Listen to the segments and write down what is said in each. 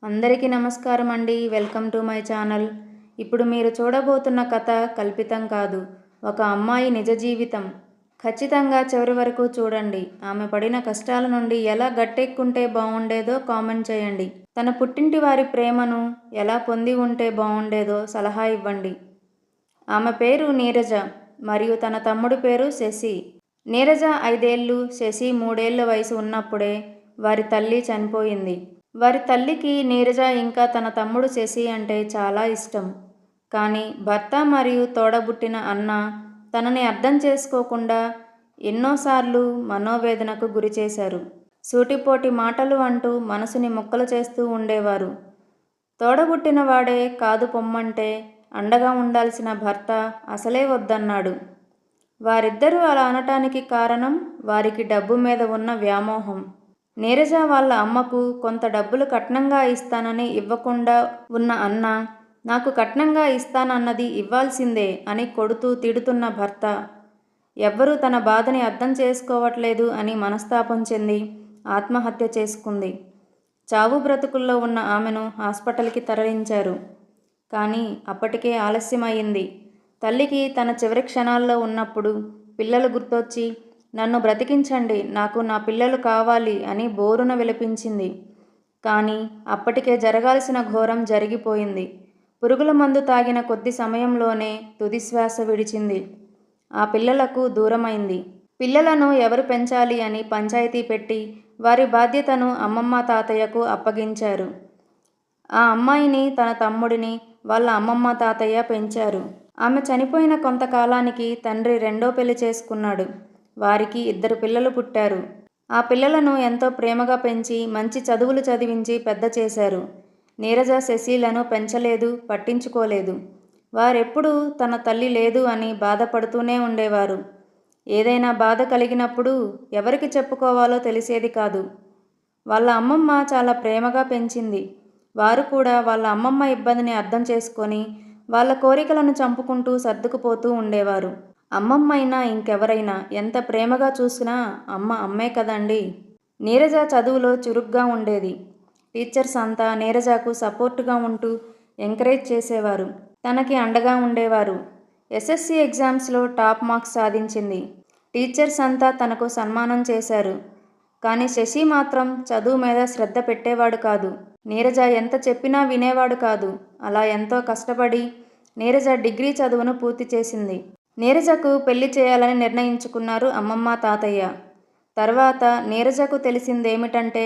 అందరికీ నమస్కారం అండి. Welcome to my channel. ఇప్పుడు మీరు చూడబోతున్న కథ కల్పితం కాదు, ఒక అమ్మాయి నిజ జీవితం. ఖచ్చితంగా చివరి వరకు చూడండి. ఆమె పడిన కష్టాల నుండి ఎలా గట్టెక్కుంటే బాగుండేదో కామెంట్ చేయండి. తన పుట్టింటి వారి ప్రేమను ఎలా పొంది ఉంటే బాగుండేదో సలహా ఇవ్వండి. ఆమె పేరు నీరజ మరియు తన తమ్ముడి పేరు శశి. నీరజ 5 ఏళ్ళు, శశి 3 ఏళ్ల వయసు ఉన్నప్పుడే వారి తల్లి చనిపోయింది. వారి తల్లికి నీరజ ఇంకా తన తమ్ముడు శశి అంటే చాలా ఇష్టం. కానీ భర్త మరియు తోడబుట్టిన అన్న తనని అర్థం చేసుకోకుండా ఎన్నోసార్లు మనోవేదనకు గురిచేశారు. సూటిపోటి మాటలు అంటూ మనసుని ముక్కలు చేస్తూ ఉండేవారు. తోడబుట్టిన వాడే కాదు పొమ్మంటే అండగా ఉండాల్సిన భర్త అసలే వద్దన్నాడు. వారిద్దరూ అలా అనటానికి కారణం వారికి డబ్బు మీద ఉన్న వ్యామోహం. నీరజ వాళ్ళ అమ్మకు కొంత డబ్బులు కట్నంగా ఇస్తానని ఇవ్వకుండా ఉన్న అన్న, నాకు కట్నంగా ఇస్తానన్నది ఇవ్వాల్సిందే అని కొడుతూ తిడుతున్న భర్త, ఎవ్వరూ తన బాధని అర్థం చేసుకోవట్లేదు అని మనస్తాపం చెంది ఆత్మహత్య చేసుకుంది. చావు బ్రతుకుల్లో ఉన్న ఆమెను హాస్పిటల్కి తరలించారు. కానీ అప్పటికే ఆలస్యమయ్యింది. తల్లికి తన చివరి క్షణాల్లో ఉన్నప్పుడు పిల్లలు గుర్తొచ్చి, నన్ను బ్రతికించండి, నాకు నా పిల్లలు కావాలి అని బోరున విలపించింది. కానీ అప్పటికే జరగాల్సిన ఘోరం జరిగిపోయింది. పురుగుల మందు తాగిన కొద్ది సమయంలోనే తుదిశ్వాస విడిచింది. ఆ పిల్లలకు దూరమైంది. పిల్లలను ఎవరు పెంచాలి అని పంచాయతీ పెట్టి వారి బాధ్యతను అమ్మమ్మ తాతయ్యకు అప్పగించారు. ఆ అమ్మాయిని, తన తమ్ముడిని వాళ్ళ అమ్మమ్మ తాతయ్య పెంచారు. ఆమె చనిపోయిన కొంతకాలానికి తండ్రి రెండో పెళ్లి చేసుకున్నాడు. వారికి 2 పిల్లలు పుట్టారు. ఆ పిల్లలను ఎంతో ప్రేమగా పెంచి మంచి చదువులు చదివించి పెద్ద చేశారు. నీరజ శశిలను పెంచలేదు, పట్టించుకోలేదు. వారెప్పుడూ తన తల్లి లేదు అని బాధపడుతూనే ఉండేవారు. ఏదైనా బాధ కలిగినప్పుడు ఎవరికి చెప్పుకోవాలో తెలిసేది కాదు. వాళ్ళ అమ్మమ్మ చాలా ప్రేమగా పెంచింది. వారు కూడా వాళ్ళ అమ్మమ్మ ఇబ్బందిని అర్థం చేసుకొని వాళ్ళ కోరికలను చంపుకుంటూ సర్దుకుపోతూ ఉండేవారు. అమ్మమ్మైనా ఇంకెవరైనా ఎంత ప్రేమగా చూసినా అమ్మ అమ్మే కదండి. నీరజ చదువులో చురుగ్గా ఉండేది. టీచర్స్ అంతా నీరజకు సపోర్టుగా ఉంటూ ఎంకరేజ్ చేసేవారు. తనకి అండగా ఉండేవారు. ఎస్ఎస్సి ఎగ్జామ్స్లో టాప్ మార్క్స్ సాధించింది. టీచర్స్ అంతా తనకు సన్మానం చేశారు. కానీ శశి మాత్రం చదువు మీద శ్రద్ధ పెట్టేవాడు కాదు. నీరజ ఎంత చెప్పినా వినేవాడు కాదు. అలా ఎంతో కష్టపడి నీరజ డిగ్రీ చదువును పూర్తి చేసింది. నీరజకు పెళ్లి చేయాలని నిర్ణయించుకున్నారు అమ్మమ్మ తాతయ్య. తర్వాత నీరజకు తెలిసిందేమిటంటే,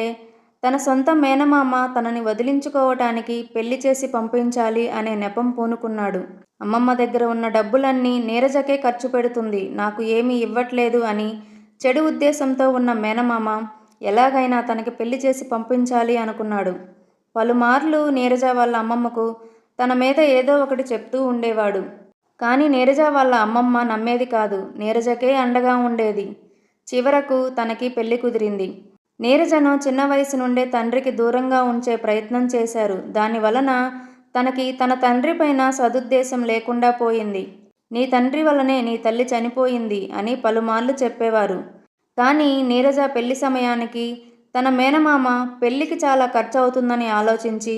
తన సొంత మేనమామ తనని వదిలించుకోవటానికి పెళ్లి చేసి పంపించాలి అనే నెపం పూనుకున్నాడు. అమ్మమ్మ దగ్గర ఉన్న డబ్బులన్నీ నీరజకే ఖర్చు పెడుతుంది, నాకు ఏమీ ఇవ్వట్లేదు అని చెడు ఉద్దేశంతో ఉన్న మేనమామ ఎలాగైనా తనకి పెళ్లి చేసి పంపించాలి అనుకున్నాడు. పలుమార్లు నీరజ వాళ్ళ అమ్మమ్మకు తన మీద ఏదో ఒకటి చెప్తూ ఉండేవాడు. కానీ నీరజ వాళ్ళ అమ్మమ్మ నమ్మేది కాదు. నీరజకే అండగా ఉండేది. చివరకు తనకి పెళ్లి కుదిరింది. నీరజను చిన్న వయసు నుండే తండ్రికి దూరంగా ఉంచే ప్రయత్నం చేశారు. దానివలన తనకి తన తండ్రి పైన సదుద్దేశం లేకుండా పోయింది. నీ తండ్రి వల్లనే నీ తల్లి చనిపోయింది అని పలుమార్లు చెప్పేవారు. కానీ నీరజ పెళ్లి సమయానికి తన మేనమామ పెళ్లికి చాలా ఖర్చు అవుతుందని ఆలోచించి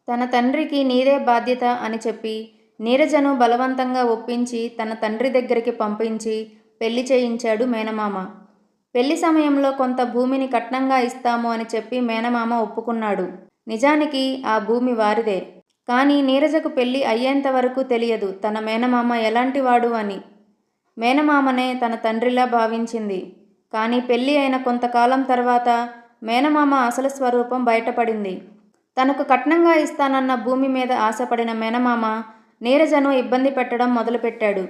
తన తండ్రికి నీదే బాధ్యత అని చెప్పి నీరజను బలవంతంగా ఒప్పించి తన తండ్రి దగ్గరికి పంపించి పెళ్లి చేయించాడు మేనమామ. పెళ్లి సమయంలో కొంత భూమిని కట్నంగా ఇస్తాము అని చెప్పి మేనమామ ఒప్పుకున్నాడు. నిజానికి ఆ భూమి వారిదే. కానీ నీరజకు పెళ్లి అయ్యేంత వరకు తెలియదు తన మేనమామ ఎలాంటివాడు అని. మేనమామనే తన తండ్రిలా భావించింది. కానీ పెళ్లి అయిన కొంతకాలం తర్వాత మేనమామ అసలు స్వరూపం బయటపడింది. తనకు కట్నంగా ఇస్తానన్న భూమి మీద ఆశపడిన మేనమామ నీరజను ఇబ్బంది పెట్టడం మొదలుపెట్టాడు.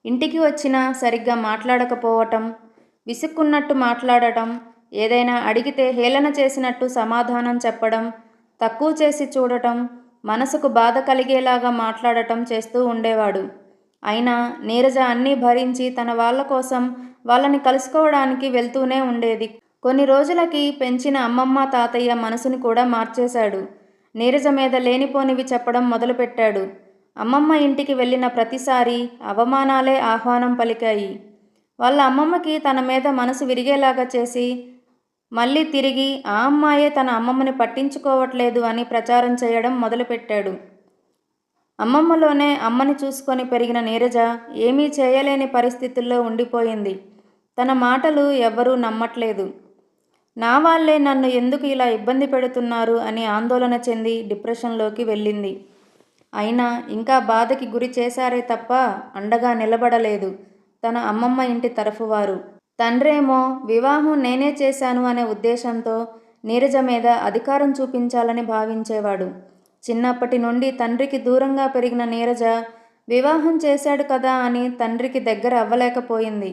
ఇంటికి వచ్చినా సరిగ్గా మాట్లాడకపోవటం, విసుక్కున్నట్టు మాట్లాడటం, ఏదైనా అడిగితే హేళన చేసినట్టు సమాధానం చెప్పడం, తక్కువ చేసి చూడటం, మనసుకు బాధ కలిగేలాగా మాట్లాడటం చేస్తూ ఉండేవాడు. అయినా నీరజ అన్నీ భరించి తన వాళ్ళ కోసం వాళ్ళని కలుసుకోవడానికి వెళ్తూనే ఉండేది. కొన్ని రోజులకి పెంచిన అమ్మమ్మ తాతయ్య మనసుని కూడా మార్చేశాడు. నీరజ మీద లేనిపోనివి చెప్పడం మొదలుపెట్టాడు. అమ్మమ్మ ఇంటికి వెళ్ళిన ప్రతిసారి అవమానాలే ఆహ్వానం పలికాయి. వాళ్ళ అమ్మమ్మకి తన మీద మనసు విరిగేలాగా చేసి మళ్ళీ తిరిగి ఆ అమ్మాయే తన అమ్మమ్మని పట్టించుకోవట్లేదు అని ప్రచారం చేయడం మొదలుపెట్టాడు. అమ్మమ్మలోనే అమ్మని చూసుకొని పెరిగిన నీరజ ఏమీ చేయలేని పరిస్థితుల్లో ఉండిపోయింది. తన మాటలు ఎవ్వరూ నమ్మట్లేదు. నా వాళ్ళే నన్ను ఎందుకు ఇలా ఇబ్బంది పెడుతున్నారు అని ఆందోళన చెంది డిప్రెషన్లోకి వెళ్ళింది. అయినా ఇంకా బాధకి గురి చేశారే తప్ప అండగా నిలబడలేదు తన అమ్మమ్మ ఇంటి తరఫువారు. తండ్రేమో వివాహం నేనే చేశాను అనే ఉద్దేశంతో నీరజ మీద అధికారం చూపించాలని భావించేవాడు. చిన్నప్పటి నుండి తండ్రికి దూరంగా పెరిగిన నీరజ వివాహం చేశాడు కదా అని తండ్రికి దగ్గర అవ్వలేకపోయింది.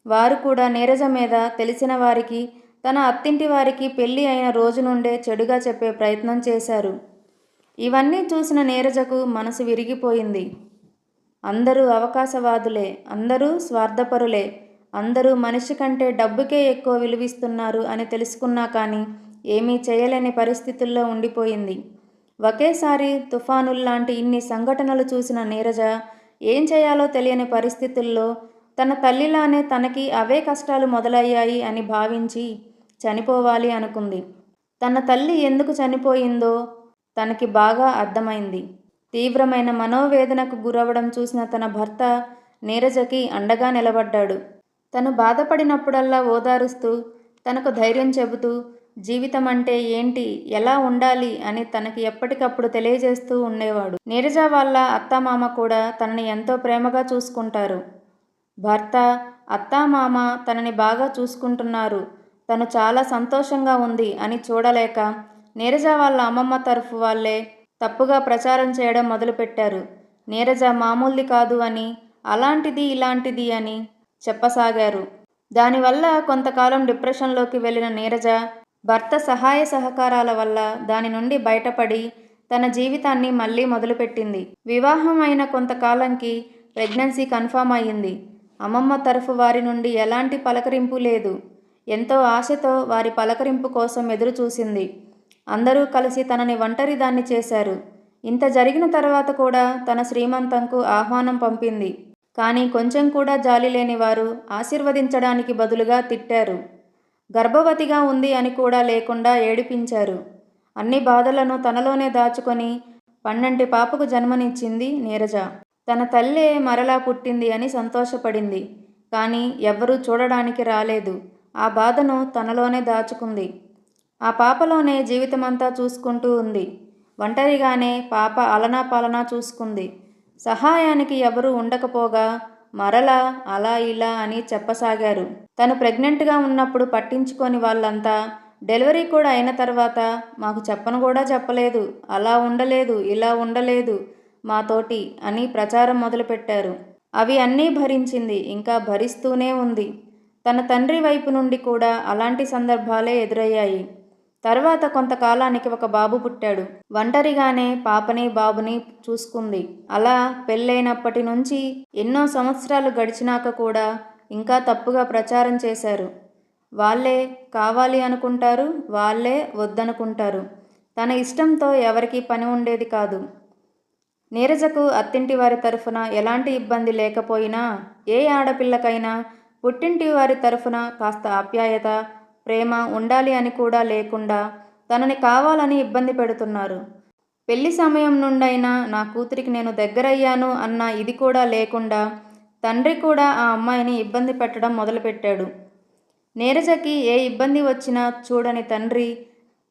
వారు కూడా నీరజ మీద తెలిసిన వారికి, తన అత్తింటి వారికి పెళ్ళి అయిన రోజు నుండే చెడుగా చెప్పే ప్రయత్నం చేశారు. ఇవన్నీ చూసిన నీరజకు మనసు విరిగిపోయింది. అందరూ అవకాశవాదులే, అందరూ స్వార్థపరులే, అందరూ మనిషి కంటే డబ్బుకే ఎక్కువ విలువిస్తున్నారు అని తెలుసుకున్నా కానీ ఏమీ చేయలేని పరిస్థితుల్లో ఉండిపోయింది. ఒకేసారి తుఫానుల్లాంటి ఇన్ని సంఘటనలు చూసిన నీరజ ఏం చేయాలో తెలియని పరిస్థితుల్లో తన తల్లిలానే తనకి అవే కష్టాలు మొదలయ్యాయి అని భావించి చనిపోవాలి అనుకుంది. తన తల్లి ఎందుకు చనిపోయిందో తనకి బాగా అర్థమైంది. తీవ్రమైన మనోవేదనకు గురవడం చూసిన తన భర్త నీరజకి అండగా నిలబడ్డాడు. తను బాధపడినప్పుడల్లా ఓదారుస్తూ, తనకు ధైర్యం చెబుతూ, జీవితం అంటే ఏంటి, ఎలా ఉండాలి అని తనకి ఎప్పటికప్పుడు తెలియజేస్తూ ఉండేవాడు. నీరజ వాళ్ళ అత్తామామ కూడా తనని ఎంతో ప్రేమగా చూసుకుంటారు. భర్త, అత్తామామ తనని బాగా చూసుకుంటున్నారు, తను చాలా సంతోషంగా ఉంది అని చూడలేక నీరజ వాళ్ళ అమ్మమ్మ తరఫు వాళ్ళే తప్పుగా ప్రచారం చేయడం మొదలుపెట్టారు. నీరజ మామూలుది కాదు అని, అలాంటిది ఇలాంటిది అని చెప్పసాగారు. దానివల్ల కొంతకాలం డిప్రెషన్లోకి వెళ్ళిన నీరజ భర్త సహాయ సహకారాల వల్ల దాని నుండి బయటపడి తన జీవితాన్ని మళ్ళీ మొదలుపెట్టింది. వివాహం అయిన కొంతకాలంకి ప్రెగ్నెన్సీ కన్ఫామ్ అయ్యింది. అమ్మమ్మ తరఫు వారి నుండి ఎలాంటి పలకరింపు లేదు. ఎంతో ఆశతో వారి పలకరింపు కోసం ఎదురు చూసింది. అందరూ కలిసి తనని ఒంటరిదాన్ని చేశారు. ఇంత జరిగిన తర్వాత కూడా తన శ్రీమంతంకు ఆహ్వానం పంపింది. కానీ కొంచెం కూడా జాలి లేని వారు ఆశీర్వదించడానికి బదులుగా తిట్టారు. గర్భవతిగా ఉంది అని కూడా లేకుండా ఏడిపించారు. అన్ని బాధలను తనలోనే దాచుకొని పన్నంటి పాపకు జన్మనిచ్చింది నీరజ. తన తల్లే మరలా పుట్టింది అని సంతోషపడింది. కానీ ఎవ్వరూ చూడడానికి రాలేదు. ఆ బాధను తనలోనే దాచుకుంది. ఆ పాపలోనే జీవితమంతా చూసుకుంటూ ఉంది. ఒంటరిగానే పాప అలనా పాలనా చూసుకుంది. సహాయానికి ఎవరూ ఉండకపోగా మరలా అలా ఇలా అని చెప్పసాగారు. తను ప్రెగ్నెంట్గా ఉన్నప్పుడు పట్టించుకొని వాళ్ళంతా డెలివరీ కూడా అయిన తర్వాత మాకు చెప్పను కూడా చెప్పలేదు, అలా ఉండలేదు, ఇలా ఉండలేదు మాతోటి అని ప్రచారం మొదలుపెట్టారు. అవి అన్నీ భరించింది, ఇంకా భరిస్తూనే ఉంది. తన తండ్రి వైపు నుండి కూడా అలాంటి సందర్భాలే ఎదురయ్యాయి. తర్వాత కొంతకాలానికి ఒక బాబు పుట్టాడు. ఒంటరిగానే పాపని బాబుని చూసుకుంది. అలా పెళ్ళైనప్పటి నుంచి ఎన్నో సంవత్సరాలు గడిచినాక కూడా ఇంకా తప్పుగా ప్రచారం చేశారు. వాళ్ళే కావాలి అనుకుంటారు, వాళ్ళే వద్దనుకుంటారు. తన ఇష్టంతో ఎవరికీ పని ఉండేది కాదు. నీరజకు అత్తింటి వారి తరఫున ఎలాంటి ఇబ్బంది లేకపోయినా ఏ ఆడపిల్లకైనా పుట్టింటి వారి తరఫున కాస్త ఆప్యాయత, ప్రేమ ఉండాలి అని కూడా లేకుండా తనని కావాలని ఇబ్బంది పెడుతున్నారు. పెళ్లి సమయం నుండైనా నా కూతురికి నేను దగ్గరయ్యాను అన్న ఇది కూడా లేకుండా తండ్రి కూడా ఆ అమ్మాయిని ఇబ్బంది పెట్టడం మొదలుపెట్టాడు. నీరజకి ఏ ఇబ్బంది వచ్చినా చూడని తండ్రి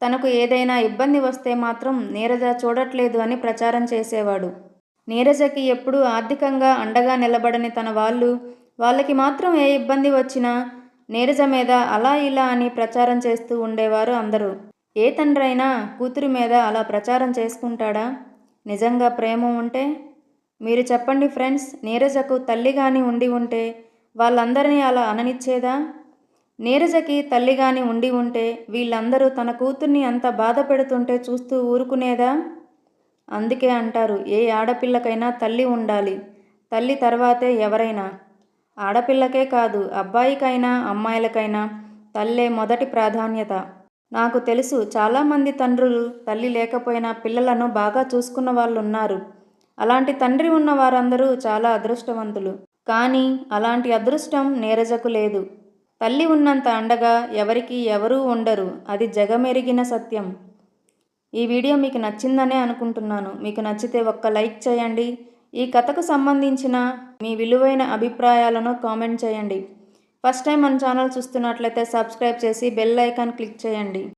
తనకు ఏదైనా ఇబ్బంది వస్తే మాత్రం నీరజ చూడట్లేదు అని ప్రచారం చేసేవాడు. నీరజకి ఎప్పుడూ ఆర్థికంగా అండగా నిలబడని తన వాళ్ళకి మాత్రం ఏ ఇబ్బంది వచ్చినా నీరజ మీద అలా ఇలా అని ప్రచారం చేస్తూ ఉండేవారు అందరూ. ఏ తండ్రైనా కూతురి మీద అలా ప్రచారం చేసుకుంటాడా? నిజంగా ప్రేమ ఉంటే? మీరు చెప్పండి ఫ్రెండ్స్. నీరజకు తల్లిగాని ఉండి ఉంటే వాళ్ళందరినీ అలా అననిచ్చేదా? నీరజకి తల్లిగాని ఉండి ఉంటే వీళ్ళందరూ తన కూతుర్ని అంత బాధ పెడుతుంటే చూస్తూ ఊరుకునేదా? అందుకే అంటారు, ఏ ఆడపిల్లకైనా తల్లి ఉండాలి, తల్లి తర్వాతే ఎవరైనా. ఆడపిల్లకే కాదు, అబ్బాయికైనా అమ్మాయిలకైనా తల్లే మొదటి ప్రాధాన్యత. నాకు తెలుసు చాలామంది తండ్రులు తల్లి లేకపోయినా పిల్లలను బాగా చూసుకున్న వాళ్ళు ఉన్నారు. అలాంటి తండ్రి ఉన్న వారందరూ చాలా అదృష్టవంతులు. కానీ అలాంటి అదృష్టం నీరజకు లేదు. తల్లి ఉన్నంత అండగా ఎవరికి ఎవరూ ఉండరు, అది జగమెరిగిన సత్యం. ఈ వీడియో మీకు నచ్చిందనే అనుకుంటున్నాను. మీకు నచ్చితే ఒక్క లైక్ చేయండి. ఈ కథకు సంబంధించిన మీ విలువైన అభిప్రాయాలను కామెంట్ చేయండి. ఫస్ట్ టైం మన ఛానల్ చూస్తున్నట్లయితే సబ్స్క్రైబ్ చేసి బెల్ ఐకాన్ క్లిక్ చేయండి.